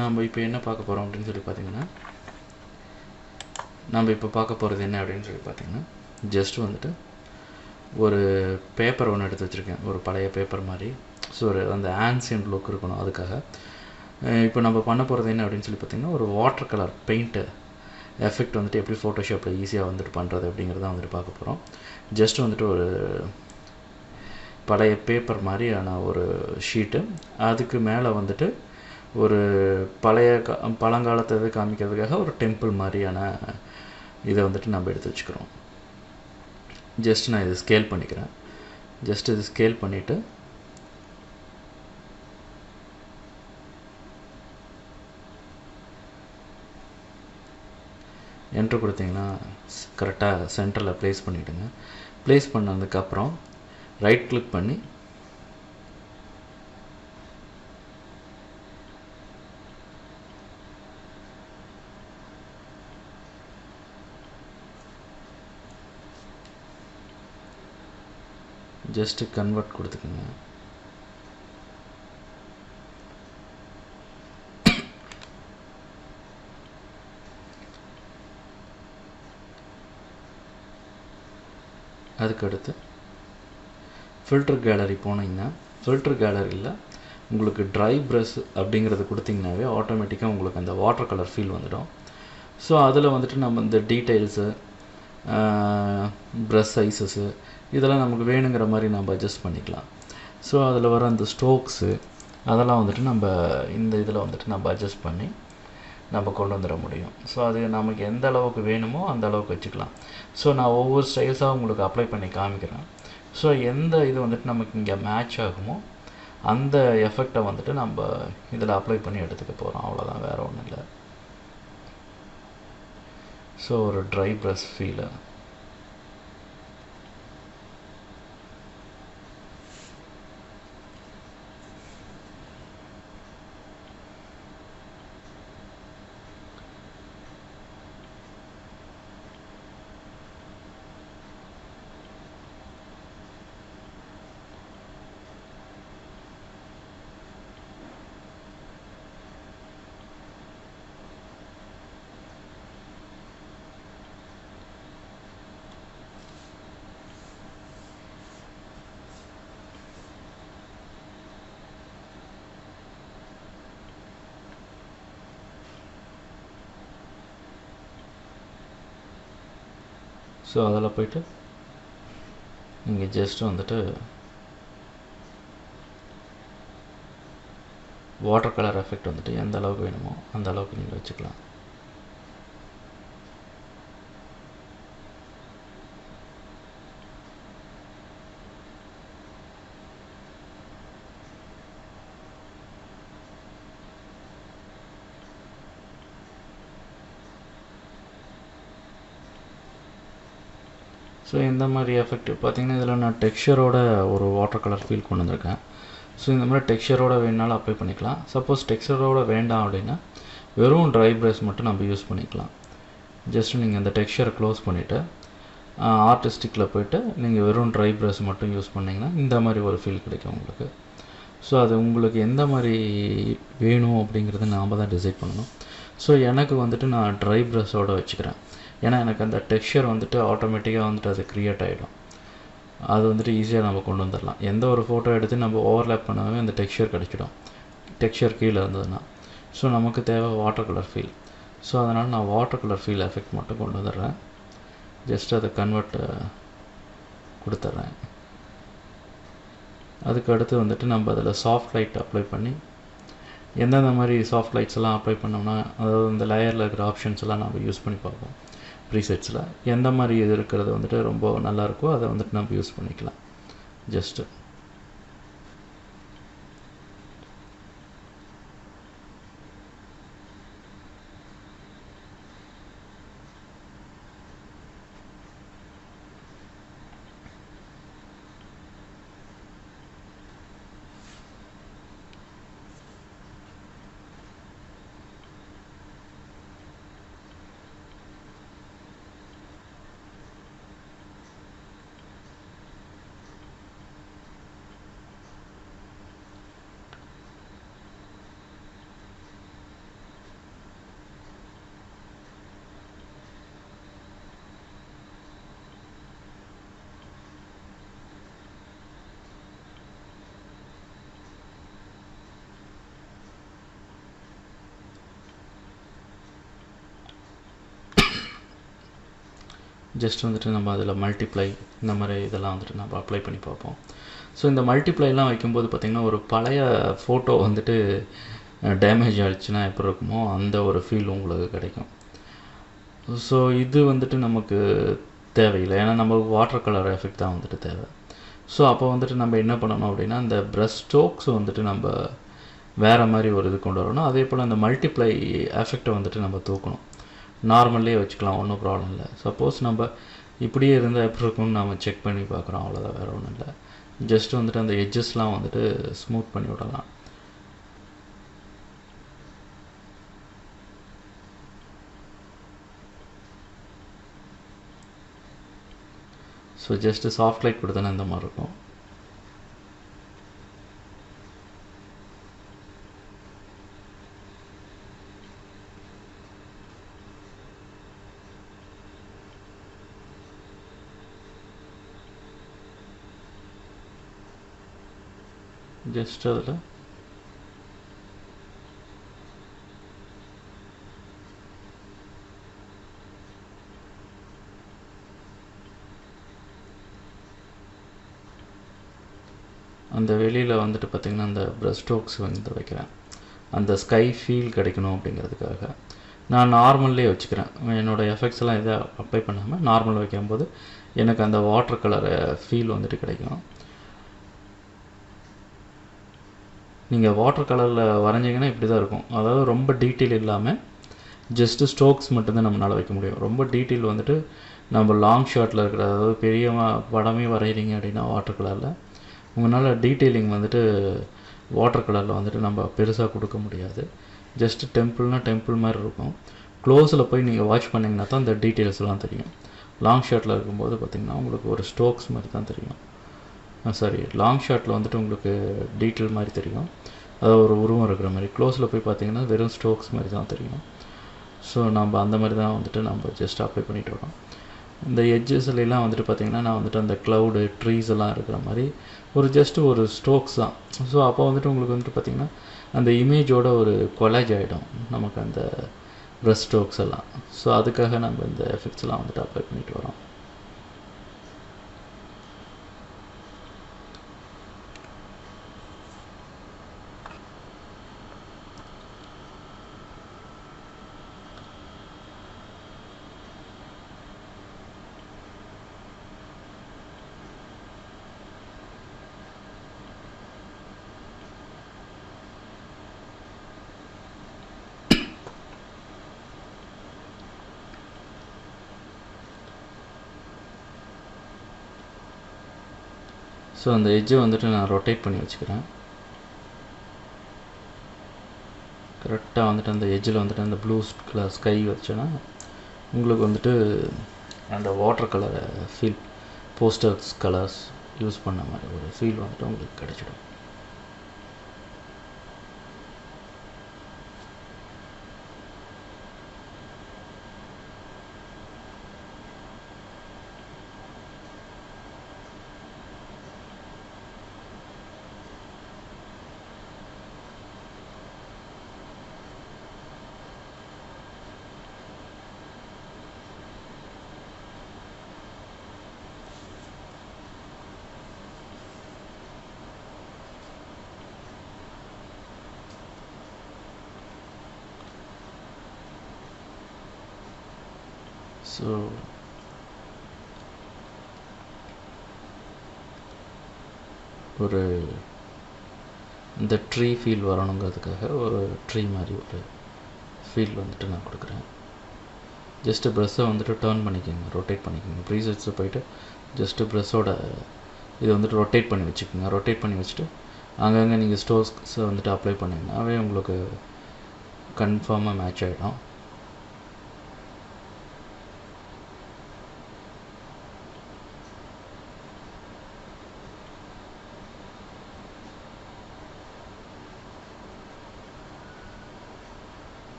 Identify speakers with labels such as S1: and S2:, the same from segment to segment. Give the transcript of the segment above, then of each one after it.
S1: நம்ம இப்போ என்ன பார்க்க போகிறோம் அப்படின்னு சொல்லி பார்த்தீங்கன்னா, நம்ம இப்போ பார்க்க போகிறது என்ன அப்படின்னு சொல்லி பார்த்தீங்கன்னா, ஜஸ்ட் வந்துட்டு ஒரு பேப்பர் ஒன்று எடுத்து வச்சுருக்கேன், ஒரு பழைய பேப்பர் மாதிரி. ஸோ அந்த ஆன்சியன்ட் லுக் இருக்கணும், அதுக்காக. இப்போ நம்ம பண்ண போகிறது என்ன அப்படின்னு சொல்லி பார்த்தீங்கன்னா, ஒரு வாட்டர் கலர் பெயிண்ட்டு எஃபெக்ட் வந்துட்டு எப்படி ஃபோட்டோஷாப்பில் ஈஸியாக வந்துட்டு பண்ணுறது அப்படிங்கிறத வந்துட்டு பார்க்க போகிறோம். ஜஸ்ட் வந்துட்டு ஒரு பழைய பேப்பர் மாதிரியான ஒரு ஷீட்டு, அதுக்கு மேலே வந்துட்டு ஒரு பழங்காலத்தை காமிக்கிறதுக்காக ஒரு டெம்பிள் மாதிரியான இதை வந்துட்டு நம்ம எடுத்து வச்சுக்கிறோம். ஜஸ்ட் நான் இதை ஸ்கேல் பண்ணிக்கிறேன். ஜஸ்ட் இது ஸ்கேல் பண்ணிவிட்டு என்ட்ரு கொடுத்தீங்கன்னா கரெக்டாக சென்டரில் ப்ளேஸ் பண்ணிவிடுங்க. ப்ளேஸ் பண்ணதுக்கப்புறம் ரைட் கிளிக் பண்ணி ஜஸ்ட்டு கன்வெர்ட் கொடுத்துக்குங்க. அதுக்கடுத்து ஃபில்டர் கேலரி போனீங்கன்னா, ஃபில்டர் கேலரியில் உங்களுக்கு ட்ரை ப்ரஷ் அப்படிங்கிறது கொடுத்திங்கனாவே ஆட்டோமேட்டிக்காக உங்களுக்கு அந்த வாட்டர் கலர் ஃபீல் வந்துடும். ஸோ அதில் வந்துட்டு நம்ம இந்த டீட்டெயில்ஸு, ப்ரஷ் சைஸஸ்ஸு இதெல்லாம் நமக்கு வேணுங்கிற மாதிரி நம்ம அட்ஜஸ்ட் பண்ணிக்கலாம். ஸோ அதில் வர அந்த ஸ்ட்ரோக்ஸு அதெல்லாம் வந்துட்டு நம்ம இந்த இதில் வந்துட்டு நம்ம அட்ஜஸ்ட் பண்ணி நம்ம கொண்டு வந்துட முடியும். ஸோ அது நமக்கு எந்த அளவுக்கு வேணுமோ அந்த அளவுக்கு வச்சுக்கலாம். ஸோ நான் ஒவ்வொரு ஸ்டைல்ஸாக உங்களுக்கு அப்ளை பண்ணி காமிக்கிறேன். ஸோ எந்த இது வந்துட்டு நமக்கு இங்கே மேட்ச் ஆகுமோ அந்த எஃபெக்டை வந்துட்டு நம்ம இதில் அப்ளை பண்ணி எடுத்துக்க போகிறோம். அவ்வளோதான், வேறு ஒன்றும் இல்லை. ஸோ ஒரு ட்ரை ப்ரஷ் ஃபீலு. ஸோ அதில் போய்ட்டு நீங்கள் ஜஸ்ட்டு வந்துட்டு வாட்டர் கலர் எஃபெக்ட் வந்துட்டு எந்த அளவுக்கு வேணுமோ அந்த அளவுக்கு நீங்கள் வச்சுக்கலாம். ஸோ இந்த மாதிரி எஃபெக்ட் பார்த்திங்கன்னா, இதில் நான் டெக்ஸ்சரோட ஒரு வாட்டர் கலர் ஃபீல் கொண்டு வந்திருக்கேன். ஸோ இந்த மாதிரி டெக்ஸ்சரோட வேணுனாலும் அப்ளை பண்ணிக்கலாம். சப்போஸ் டெக்ஸ்சரோட வேண்டாம் அப்படின்னா வெறும் ட்ரை ப்ரஷ் மட்டும் நம்ம யூஸ் பண்ணிக்கலாம். ஜஸ்ட் நீங்கள் அந்த டெக்ஸ்சரை க்ளோஸ் பண்ணிவிட்டு ஆர்டிஸ்டிக்கில் போய்ட்டு நீங்கள் வெறும் ட்ரை ப்ரஷ் மட்டும் யூஸ் பண்ணிங்கன்னா இந்த மாதிரி ஒரு ஃபீல் கிடைக்கும் உங்களுக்கு. ஸோ அது உங்களுக்கு எந்த மாதிரி வேணும் அப்படிங்கிறத நாம் தான் டிசைட் பண்ணணும். ஸோ எனக்கு வந்துட்டு நான் ட்ரை ப்ரஷோடு வச்சுக்கிறேன். ஏன்னா எனக்கு அந்த டெக்ஸ்சர் வந்துட்டு ஆட்டோமேட்டிக்காக வந்துட்டு அது க்ரியேட் ஆகிடும். அது வந்துட்டு ஈஸியாக நம்ம கொண்டு வந்துடலாம். எந்த ஒரு ஃபோட்டோ எடுத்து நம்ம ஓவர்லேப் பண்ணாவே அந்த டெக்ஸ்சர் கிடச்சிடும், டெக்ஸ்சர் கீழே இருந்ததுன்னா. ஸோ நமக்கு தேவை வாட்டர் கலர் ஃபீல். ஸோ அதனால் நான் வாட்டர் கலர் ஃபீல் எஃபெக்ட் மட்டும் கொண்டு வந்துடுறேன். ஜஸ்ட் அதை கன்வெர்ட் கொடுத்துட்றேன். அதுக்கு அடுத்து வந்துட்டு நம்ம அதில் சாஃப்ட் லைட் அப்ளை பண்ணி எந்தெந்த மாதிரி சாஃப்ட் லைட்ஸ் எல்லாம் அப்ளை பண்ணோம்னா, அதாவது இந்த லேயரில் இருக்கிற ஆப்ஷன்ஸ் எல்லாம் நம்ம யூஸ் பண்ணி பார்ப்போம். ப்ரீசெட்ஸில் எந்த மாதிரி இது இருக்கிறது வந்துட்டு ரொம்ப நல்லாயிருக்கோ அதை வந்துட்டு நம்ம யூஸ் பண்ணிக்கலாம். ஜஸ்ட்டு ஜஸ்ட் வந்துட்டு நம்ம அதில் மல்டிப்ளை இந்த மாதிரி இதெல்லாம் வந்துட்டு நம்ம அப்ளை பண்ணி பார்ப்போம். ஸோ இந்த மல்டிப்ளைலாம் வைக்கும்போது பார்த்திங்கன்னா ஒரு பழைய ஃபோட்டோ வந்துட்டு டேமேஜ் ஆகிடுச்சுன்னா எப்படி இருக்குமோ அந்த ஒரு ஃபீல் உங்களுக்கு கிடைக்கும். ஸோ இது வந்துட்டு நமக்கு தேவையில்லை, ஏன்னா நமக்கு வாட்டர் கலர் எஃபெக்ட் தான் வந்துட்டு தேவை. ஸோ அப்போ வந்துட்டு நம்ம என்ன பண்ணணும் அப்படின்னா, இந்த ப்ரஷ் ஸ்ட்ரோக்ஸ் வந்துட்டு நம்ம வேறு மாதிரி ஒரு இது கொண்டு வரணும். அதே போல் அந்த மல்டிப்ளை எஃபெக்டை வந்துட்டு நம்ம தூக்கணும். நார்மல்லே வச்சுக்கலாம், ஒன்றும் ப்ராப்ளம் இல்லை. சப்போஸ் நம்ம இப்படியே இருந்தால் எப்படி இருக்கும்னு நம்ம செக் பண்ணி பார்க்குறோம், அவ்வளோதான், வேறு ஒன்றும் இல்லை. ஜஸ்ட் வந்துட்டு அந்த எட்ஜஸ்லாம் வந்துட்டு ஸ்மூத் பண்ணி விடலாம். ஸோ ஜஸ்ட்டு சாஃப்ட் லைட் கொடுத்தனா இந்த மாதிரி இருக்கும். ஜஸ்ட் அதில் அந்த வெளியில் வந்துட்டு பார்த்திங்கன்னா அந்த ப்ரஷ் ஸ்ட்ரோக்ஸ் வந்து வைக்கிறேன், அந்த ஸ்கை ஃபீல் கிடைக்கணும் அப்படிங்கிறதுக்காக. நான் நார்மல்லே வச்சுக்கிறேன், என்னோடய எஃபெக்ட்ஸ்லாம் எதை அப்ளை பண்ணாமல் நார்மல் வைக்கும்போது எனக்கு அந்த வாட்டர் கலரை ஃபீல் வந்துட்டு கிடைக்கும். நீங்கள் வாட்டர் கலரில் வரைஞ்சிங்கன்னா இப்படி தான் இருக்கும், அதாவது ரொம்ப டீட்டெயில் இல்லாமல் ஜஸ்ட்டு ஸ்ட்ரோக்ஸ் மட்டும்தான் நம்மளால் வைக்க முடியும். ரொம்ப டீட்டெயில் வந்துட்டு நம்ம லாங் ஷாட்டில் இருக்கிற, அதாவது பெரிய படமே வரைகிறீங்க அப்படின்னா வாட்டர் கலரில் உங்களால் டீட்டெயிலிங் வந்துட்டு வாட்டர் கலரில் வந்துட்டு நம்ம பெருசாக கொடுக்க முடியாது. ஜஸ்ட்டு டெம்பிள்னால் டெம்பிள் மாதிரி இருக்கும். க்ளோஸில் போய் நீங்கள் வாட்ச் பண்ணிங்கன்னா தான் இந்த டீட்டெயில்ஸ்லாம் தெரியும். லாங் ஷாட்டில் இருக்கும்போது பார்த்திங்கன்னா உங்களுக்கு ஒரு ஸ்ட்ரோக்ஸ் மாதிரி தான் தெரியும். சாரி, லாங் ஷாட்டில் வந்துட்டு உங்களுக்கு டீட்டெயில் மாதிரி தெரியும், அது ஒரு உருவம் இருக்கிற மாதிரி. க்ளோஸில் போய் பார்த்திங்கன்னா வெறும் ஸ்ட்ரோக்ஸ் மாதிரி தான் தெரியும். ஸோ நம்ம அந்த மாதிரி தான் வந்துட்டு நம்ம ஜஸ்ட் அப்ளை பண்ணிட்டு வரோம். இந்த எட்ஜஸ்லாம் வந்துட்டு பார்த்திங்கன்னா நான் வந்துட்டு அந்த க்ளவுடு ட்ரீஸ் எல்லாம் இருக்கிற மாதிரி ஒரு ஜஸ்ட்டு ஒரு ஸ்ட்ரோக்ஸ் தான். ஸோ அப்போ வந்துட்டு உங்களுக்கு வந்துட்டு பார்த்திங்கன்னா அந்த இமேஜோட ஒரு கொலாஜ் ஆகிடும் நமக்கு அந்த ப்ரஷ் ஸ்ட்ரோக்ஸ் எல்லாம். ஸோ அதுக்காக நம்ம இந்த எஃபெக்ட்ஸ்லாம் வந்துட்டு அப்ளை பண்ணிட்டு வரோம். ஸோ அந்த எட்ஜை வந்துட்டு நான் ரொட்டேட் பண்ணி வச்சுக்கிறேன். கரெக்டாக வந்துட்டு அந்த எட்ஜில் வந்துட்டு அந்த ப்ளூ கலர் ஸ்கை வச்சோன்னா உங்களுக்கு வந்துட்டு அந்த வாட்டர் கலரை ஃபீல், போஸ்டர்ஸ் கலர்ஸ் யூஸ் பண்ண மாதிரி ஒரு ஃபீல் வந்துட்டு உங்களுக்கு கிடைச்சிடும். ஸோ ஒரு இந்த ட்ரீ ஃபீல் வரணுங்கிறதுக்காக ஒரு ட்ரீ மாதிரி ஒரு ஃபீல் வந்துட்டு நான் கொடுக்குறேன். ஜஸ்ட்டு ப்ரெஷ்ஷை வந்துட்டு டர்ன் பண்ணிக்கோங்க, ரொட்டேட் பண்ணிக்கோங்க. ப்ரீசெட்ஸில் போய்ட்டு ஜஸ்ட்டு ப்ரெஷ்ஷோட இதை வந்துட்டு ரொட்டேட் பண்ணி வச்சுக்கோங்க. ரொட்டேட் பண்ணி வச்சுட்டு அங்கங்கே நீங்கள் ஸ்ட்ரோக்ஸை வந்துட்டு அப்ளை பண்ணிங்கன்னாவே உங்களுக்கு கன்ஃபார்மாக மேட்ச் ஆகிடும்.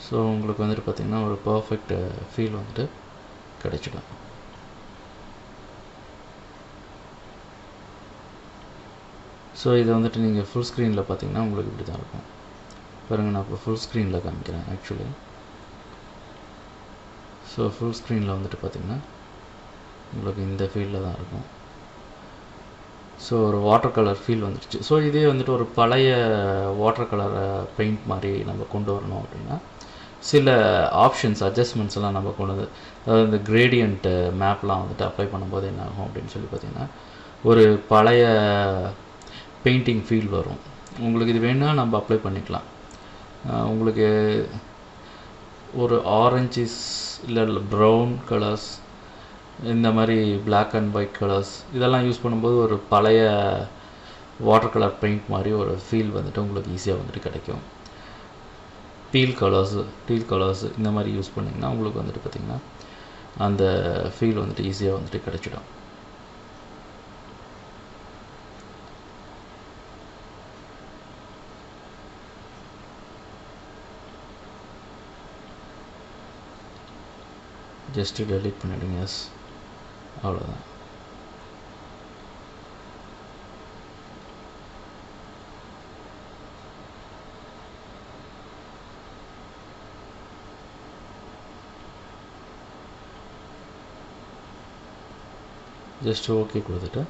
S1: ஸோ உங்களுக்கு வந்துட்டு பார்த்திங்கன்னா ஒரு பர்ஃபெக்ட் ஃபீல் வந்துட்டு கிடைச்சிடும். ஸோ இதை வந்துட்டு நீங்கள் ஃபுல் ஸ்க்ரீனில் பார்த்திங்கன்னா உங்களுக்கு இப்படி தான் இருக்கும். பாருங்கள், நான் இப்போ ஃபுல் ஸ்க்ரீனில் காமிக்கிறேன் ஆக்சுவலி. ஸோ ஃபுல் ஸ்க்ரீனில் வந்துட்டு பார்த்திங்கன்னா உங்களுக்கு இந்த ஃபீல்டில் தான் இருக்கும். ஸோ ஒரு வாட்டர் கலர் ஃபீல் வந்துடுச்சு. ஸோ இதே வந்துட்டு ஒரு பழைய வாட்டர் கலர் பெயிண்ட் மாதிரி நம்ம கொண்டு வரணும் அப்படின்னா சில ஆப்ஷன்ஸ் அட்ஜஸ்ட்மெண்ட்ஸ் எல்லாம் நம்ம கொண்டு வந்து, அதாவது இந்த கிரேடியன்ட்டு மேப்லாம் வந்துட்டு அப்ளை பண்ணும்போது என்ன ஆகும் அப்படின்னு சொல்லி பார்த்திங்கன்னா ஒரு பழைய பெயிண்டிங் ஃபீல் வரும். உங்களுக்கு இது வேணால் நம்ம அப்ளை பண்ணிக்கலாம். உங்களுக்கு ஒரு ஆரஞ்சிஸ் இல்லை ப்ரௌன் கலர்ஸ், இந்த மாதிரி பிளாக் அண்ட் ஒயிட் கலர்ஸ் இதெல்லாம் யூஸ் பண்ணும்போது ஒரு பழைய வாட்டர் கலர் பெயிண்ட் மாதிரி ஒரு ஃபீல் வந்துட்டு உங்களுக்கு ஈஸியாக வந்துட்டு கிடைக்கும். டீல் கலர்ஸு இந்த மாதிரி யூஸ் பண்ணிங்கன்னா உங்களுக்கு வந்துட்டு பார்த்திங்கன்னா அந்த ஃபீல் வந்துட்டு ஈஸியாக வந்துட்டு கிடச்சிடும். ஜஸ்ட்டு டெலீட் பண்ணிவிடுங்க. எஸ், அவ்வளோதான். ஜஸ்ட் ஓகே கொடுத்துட்டு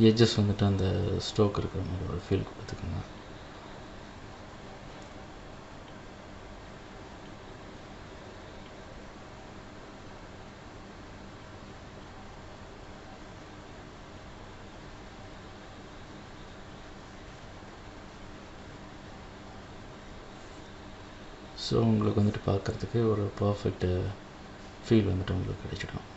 S1: எட்ஜஸ் வந்துட்டு அந்த ஸ்ட்ரோக் இருக்கிற மாதிரி ஒரு ஃபீல் கொடுத்துக்குங்க. ஸோ உங்களுக்கு வந்துட்டு பார்க்குறதுக்கு ஒரு பர்ஃபெக்ட் ஃபீல் வந்துட்டு உங்களுக்கு கிடைச்சிடும்.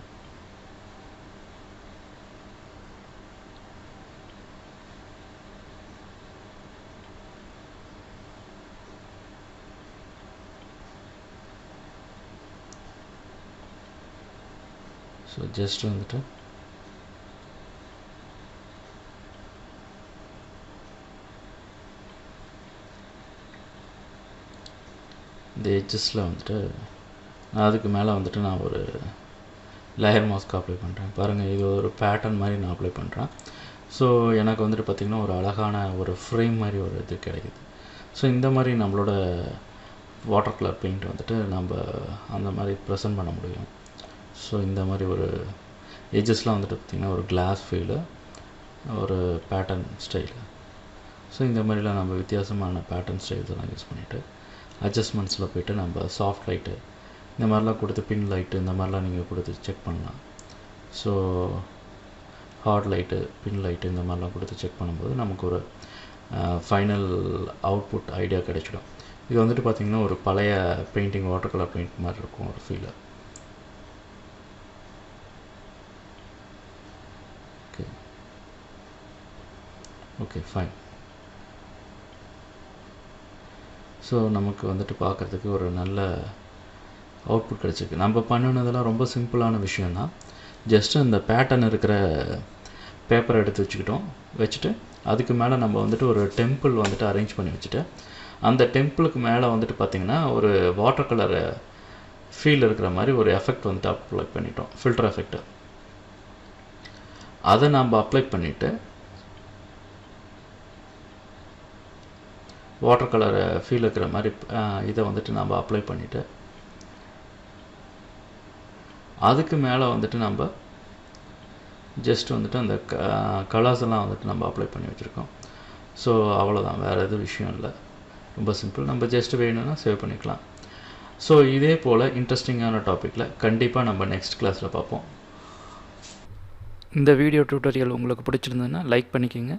S1: ஸோ ஜஸ்ட் வந்துட்டு இந்த எட்ஜஸில் வந்துட்டு அதுக்கு மேலே வந்துட்டு நான் ஒரு லேயர் மாஸ்க் அப்ளை பண்ணுறேன். பாருங்கள், இது ஒரு பேட்டர்ன் மாதிரி நான் அப்ளை பண்ணுறேன். ஸோ எனக்கு வந்துட்டு பார்த்திங்கன்னா ஒரு அழகான ஒரு ஃப்ரேம் மாதிரி ஒரு இது கிடைக்குது. ஸோ இந்த மாதிரி நம்மளோட வாட்டர் கலர் பெயிண்ட் வந்துட்டு நம்ம அந்த மாதிரி ப்ரெசென்ட் பண்ண முடியும். ஸோ இந்த மாதிரி ஒரு எட்ஜஸ்லாம் வந்துட்டு பார்த்திங்கன்னா ஒரு கிளாஸ் ஃபீலு, ஒரு பேட்டர்ன் ஸ்டைலு. ஸோ இந்த மாதிரிலாம் நம்ம வித்தியாசமான பேட்டர்ன் ஸ்டைல்ஸ் எல்லாம் யூஸ் பண்ணிவிட்டு அட்ஜஸ்ட்மெண்ட்ஸில் போய்ட்டு நம்ம சாஃப்ட் லைட்டு இந்த மாதிரிலாம் கொடுத்து, பின் லைட்டு இந்த மாதிரிலாம் நீங்கள் கொடுத்து செக் பண்ணலாம். ஸோ ஹார்ட் லைட்டு, பின் லைட்டு இந்த மாதிரிலாம் கொடுத்து செக் பண்ணும்போது நமக்கு ஒரு ஃபைனல் அவுட்புட் ஐடியா கிடைச்சிடும். இது வந்துட்டு பார்த்திங்கன்னா ஒரு பழைய பெயிண்டிங் வாட்டர் கலர் பெயிண்ட் மாதிரி இருக்கும் ஒரு feel. Okay okay fine. So நமக்கு வந்துட்டு பார்க்குறதுக்கு ஒரு நல்ல அவுட்புட் கிடச்சிருக்கு. நம்ம பண்ணினதெல்லாம் ரொம்ப சிம்பிளான விஷயந்தான். ஜஸ்ட்டு அந்த பேட்டர்ன் இருக்கிற பேப்பரை எடுத்து வச்சுட்டு அதுக்கு மேலே நம்ம வந்துட்டு ஒரு டெம்பிள் வந்துட்டு அரேஞ்ச் பண்ணி வச்சுட்டு அந்த டெம்பிளுக்கு மேலே வந்துட்டு பார்த்திங்கன்னா ஒரு வாட்டர் கலர் ஃபீல் இருக்கிற மாதிரி ஒரு எஃபெக்ட் வந்துட்டு அப்ளை பண்ணிட்டோம், ஃபில்டர் எஃபெக்ட்டு. அதை நம்ம அப்ளை பண்ணிவிட்டு வாட்டர் கலர் ஃபீல் இருக்கிற மாதிரி இதை வந்துட்டு நம்ம அப்ளை பண்ணிவிட்டு அதுக்கு மேலே வந்துட்டு நம்ம ஜஸ்ட் வந்துட்டு அந்த கலர்ஸ் எல்லாம் வந்துட்டு நம்ம அப்ளை பண்ணி வச்சுருக்கோம். ஸோ அவ்வளோதான், வேறு எதுவும் விஷயம் இல்லை, ரொம்ப சிம்பிள். நம்ம ஜஸ்ட் வேணும்னா சேவ் பண்ணிக்கலாம். ஸோ இதே போல் இன்ட்ரெஸ்டிங்கான டாப்பிக்கில் கண்டிப்பாக நம்ம நெக்ஸ்ட் கிளாஸில் பார்ப்போம். இந்த வீடியோ டியூட்டோரியல் உங்களுக்கு பிடிச்சிருந்ததுன்னா லைக் பண்ணிக்கோங்க.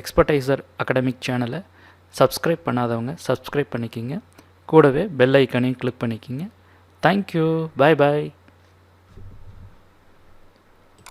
S1: எக்ஸ்பர்டைசர் அகாடமிக் சேனலை சப்ஸ்கிரைப் பண்ணாதவங்க சப்ஸ்கிரைப் பண்ணிக்கிங்க. கூடவே பெல் ஐக்கானையும் கிளிக் பண்ணிக்கிங்க. தேங்க்யூ, பாய் பாய்.